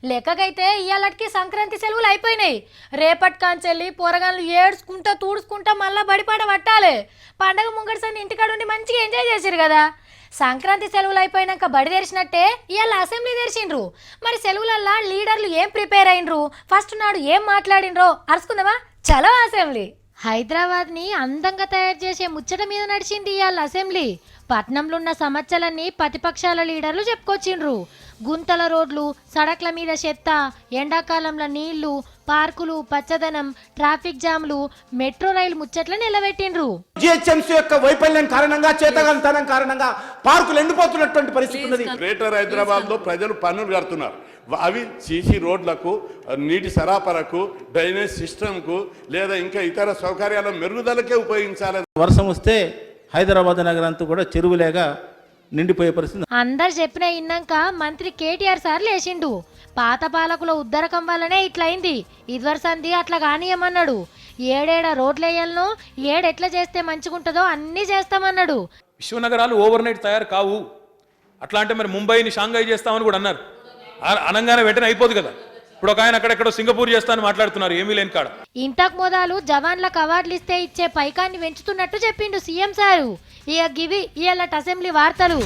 లెక్కకైతే ఇయాలటికి సంక్రాంతి సెలవులు అయిపోయినాయి. రేపటి కాంచెల్లి పోరగాళ్ళు ఏడ్చుకుంటా తూడ్చుకుంటా మళ్ళా బడిపాట పట్టాలి. పండగ ముంగడిసని ఇంటికాడుండి మంచిగా ఎంజాయ్ చేసిరు కదా. సంక్రాంతి సెలవులు అయిపోయినాక బడి తెరిచినట్టే ఇవాళ అసెంబ్లీ తెరిచిండ్రు. మరి సెలవులల్లా లీడర్లు ఏం ప్రిపేర్ అయినరు, ఫస్ట్ నాడు ఏం మాట్లాడినరో అరుచుకుందామా. చలో అసెంబ్లీ. హైదరాబాద్ ని అందంగా తయారు చేసే ముచ్చట మీద నడిచింది ఇవాళ అసెంబ్లీ. పట్నంలో ఉన్న సమస్యలన్నీ ప్రతిపక్షాల లీడర్లు చెప్పుకొచ్చిండ్రు. గుంతల రోడ్లు, సడక్ల మీద చెత్త, ఎండాకాలంలో నీళ్లు, పార్కులు, పచ్చదనం, ట్రాఫిక్ జామ్లు, మెట్రో రైలు ముచ్చట్లు నిలబెట్టిండ్రు. జిహెచ్ఎంసీ యొక్క వైఫల్యం కారణంగా, చేతగానితనం కారణంగా పార్కులు ఎండిపోతున్నటువంటి పరిస్థితి ఉన్నది. గ్రేటర్ హైదరాబాద్ లో ప్రజలు పన్నులు కడుతున్నారు. అవి సీసీ రోడ్లకు, నీటి సరఫరాకు, డ్రైనేజ్ సిస్టమ్కు లేదా ఇంకా ఇతర సౌకర్యాల మెరుగుదలకే ఉపయోగించాలి. వర్షం వస్తే హైదరాబాద్ నగరంతా కూడా చెరువులేగా నిండిపోయే పరిస్థితి. అందరు చెప్పిన ఇన్నాక మంత్రి కేటీఆర్ సార్ లేచిండు. పాత పాలకుల ఉద్దరకం వల్లనే ఇట్లయింది, ఇదివరసంది అట్లా కానీయమన్నాడు. ఏడేడ రోడ్లేయాలనో, ఏడెట్లా చేస్తే మంచిగుంటుందో అన్నీ చేస్తామన్నాడు. విశ్వనగరాలు ఓవర్ నైట్ తయారు కావు. అట్లా అంటే మరి ముంబైని షాంఘై చేస్తామని కూడా అన్నారు. అనగానే వెంటనే అయిపోదు కదా. ఇప్పుడు ఒక ఆయన అక్కడెక్కడో సింగపూర్ చేస్తానని మాట్లాడుతున్నారు, ఏమీ లేని కాడ. ఇంతకు మొదలు జవాన్లకు అవార్డులు ఇస్తే ఇచ్చే పైకాన్ని పెంచుతున్నట్టు చెప్పిండు సీఎం సారు. ఇక గివి ఇవాళ అసెంబ్లీ వార్తలు.